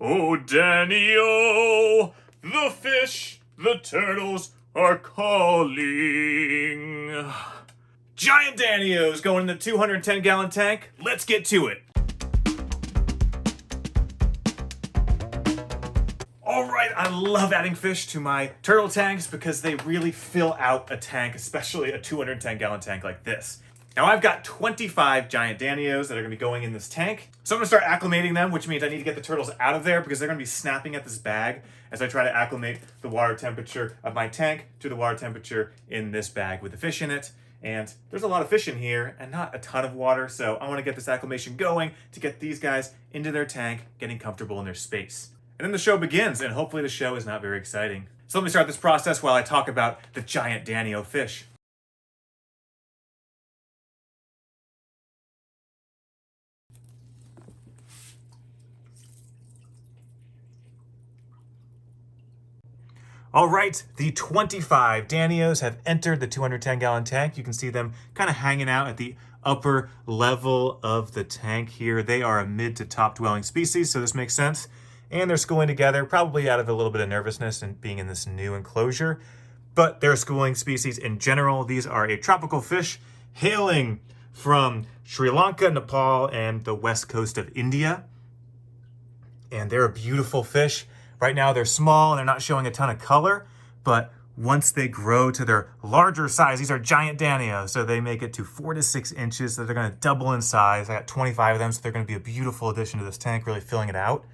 Oh, Danio, the fish, the turtles are calling. Giant Danio's going in the 210-gallon tank. Let's get to it. All right, I love adding fish to my turtle tanks because they really fill out a tank, especially a 210-gallon tank like this. Now I've got 25 Giant Danios that are gonna be going in this tank. So I'm gonna start acclimating them, which means I need to get the turtles out of there because they're gonna be snapping at this bag as I try to acclimate the water temperature of my tank to the water temperature in this bag with the fish in it. And there's a lot of fish in here and not a ton of water, so I wanna get this acclimation going to get these guys into their tank, getting comfortable in their space. And then the show begins, and hopefully the show is not very exciting. So let me start this process while I talk about the Giant Danio fish. All right, the 25 Danios have entered the 210-gallon tank. You can see them kind of hanging out at the upper level of the tank here. They are a mid to top dwelling species, so this makes sense. And they're schooling together, probably out of a little bit of nervousness and being in this new enclosure. But they're a schooling species in general. These are a tropical fish hailing from Sri Lanka, Nepal, and the west coast of India. And they're a beautiful fish. Right now they're small and they're not showing a ton of color, but once they grow to their larger size, these are Giant Danio, so they make it to 4 to 6 inches, so they're gonna double in size. I got 25 of them, so they're gonna be a beautiful addition to this tank, really filling it out.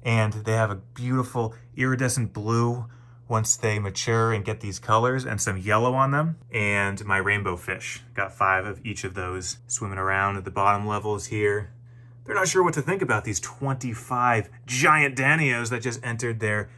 And they have a beautiful iridescent blue once they mature and get these colors, and some yellow on them. And my rainbow fish, got 5 of each of those swimming around at the bottom levels here. They're not sure what to think about these 25 Giant Danios that just entered their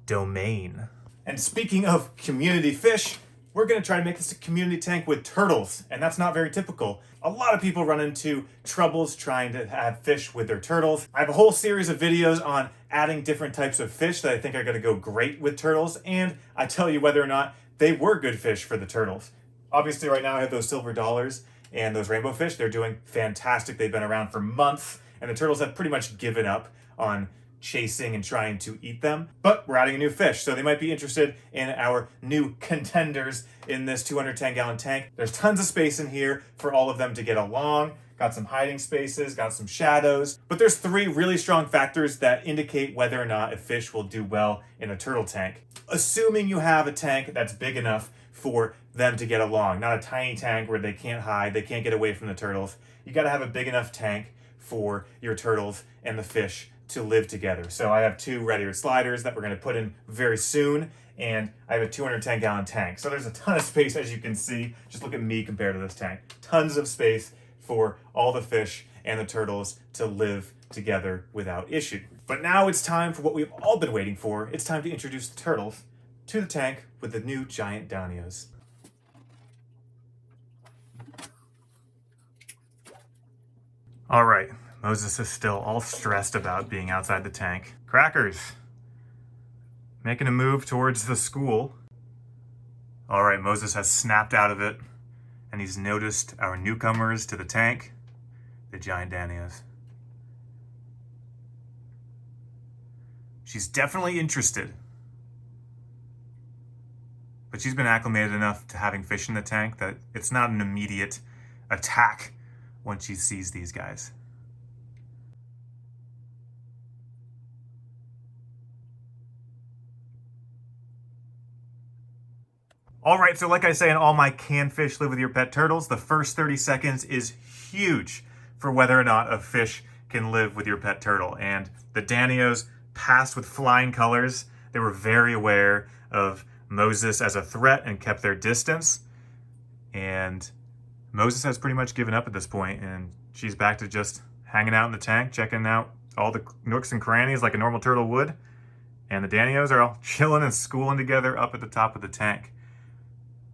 domain. And speaking of community fish, we're gonna try to make this a community tank with turtles, and that's not very typical. A lot of people run into troubles trying to have fish with their turtles. I have a whole series of videos on adding different types of fish that I think are gonna go great with turtles, and I tell you whether or not they were good fish for the turtles. Obviously right now I have those silver dollars, and those rainbow fish, they're doing fantastic. They've been around for months, and the turtles have pretty much given up on chasing and trying to eat them. But we're adding a new fish, so they might be interested in our new contenders in this 210-gallon tank. There's tons of space in here for all of them to get along. Got some hiding spaces, got some shadows. But there's 3 really strong factors that indicate whether or not a fish will do well in a turtle tank. Assuming you have a tank that's big enough for them to get along, not a tiny tank where they can't hide, they can't get away from the turtles. You gotta have a big enough tank for your turtles and the fish to live together. So I have 2 red eared sliders that we're gonna put in very soon, and I have a 210-gallon tank. So there's a ton of space, as you can see. Just look at me compared to this tank. Tons of space for all the fish and the turtles to live together without issue. But now it's time for what we've all been waiting for. It's time to introduce the turtles to the tank with the new Giant Danios. All right, Moses is still all stressed about being outside the tank. Crackers, making a move towards the school. All right, Moses has snapped out of it, and he's noticed our newcomers to the tank, the Giant Danios. She's definitely interested, but she's been acclimated enough to having fish in the tank that it's not an immediate attack once she sees these guys. All right, so like I say in all my Can Fish Live With Your Pet Turtles, the first 30 seconds is huge for whether or not a fish can live with your pet turtle. And the Danios passed with flying colors. They were very aware of Moses as a threat and kept their distance. And Moses has pretty much given up at this point, and she's back to just hanging out in the tank, checking out all the nooks and crannies like a normal turtle would. And the Danios are all chilling and schooling together up at the top of the tank.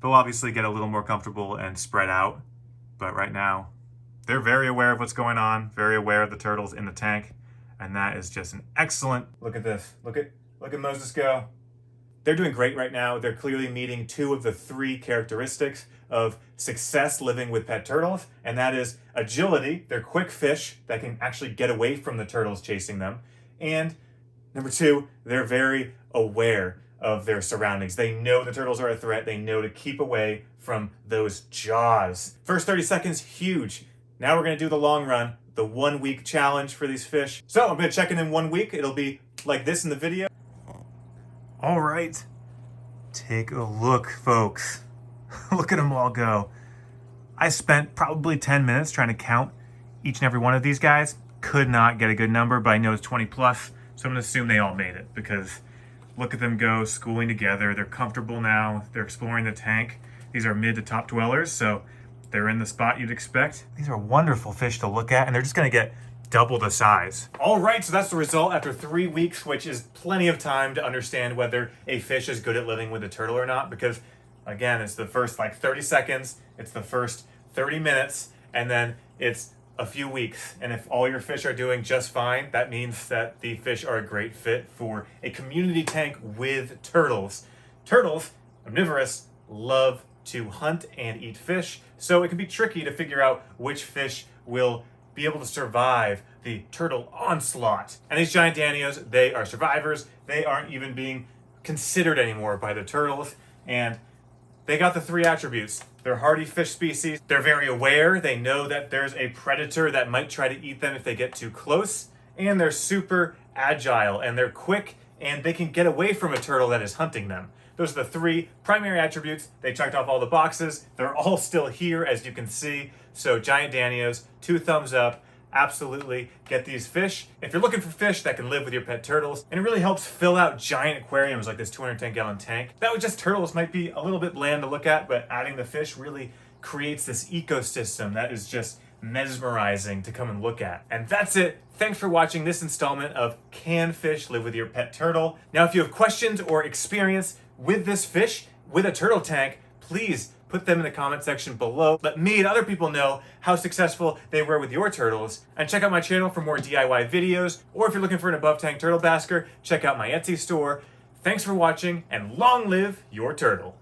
They'll obviously get a little more comfortable and spread out, but right now they're very aware of what's going on, very aware of the turtles in the tank, and that is just an excellent. Look at this. Look at Moses go. They're doing great right now. They're clearly meeting 2 of the 3 characteristics of success living with pet turtles, and that is agility. They're quick fish that can actually get away from the turtles chasing them, and Number two, they're very aware of their surroundings. They know the turtles are a threat. They know to keep away from those jaws. First 30 seconds, huge. Now we're gonna do the long run, the 1 week challenge for these fish. So I'm gonna check in 1 week. It'll be like this in the video. All right, take a look, folks. Look at them all go. I spent probably 10 minutes trying to count each and every one of these guys. Could not get a good number, but I know it's 20 plus, so I'm gonna assume they all made it because look at them go, schooling together. They're comfortable now. They're exploring the tank. These are mid to top dwellers, so they're in the spot you'd expect. These are wonderful fish to look at, and they're just gonna get double the size. All right, so that's the result after 3 weeks, which is plenty of time to understand whether a fish is good at living with a turtle or not, because again, it's the first like 30 seconds, it's the first 30 minutes, and then it's a few weeks. And if all your fish are doing just fine, that means that the fish are a great fit for a community tank with turtles. Turtles, omnivorous, love to hunt and eat fish, so it can be tricky to figure out which fish will be able to survive the turtle onslaught. And these giant danios, they are survivors. They aren't even being considered anymore by the turtles, and they got the 3 attributes. They're hardy fish species. They're very aware. They know that there's a predator that might try to eat them if they get too close. And they're super agile, and they're quick, and they can get away from a turtle that is hunting them. Those are the 3 primary attributes. They checked off all the boxes. They're all still here, as you can see. So giant danios, 2 thumbs up. Absolutely get these fish. If you're looking for fish that can live with your pet turtles, and it really helps fill out giant aquariums like this 210-gallon tank. That with just turtles might be a little bit bland to look at, but adding the fish really creates this ecosystem that is just mesmerizing to come and look at. And that's it. Thanks for watching this installment of Can Fish Live with Your Pet Turtle? Now, if you have questions or experience with this fish, with a turtle tank, please put them in the comment section below. Let me and other people know how successful they were with your turtles. And check out my channel for more DIY videos. Or if you're looking for an above tank turtle basker, check out my Etsy store. Thanks for watching, and long live your turtle.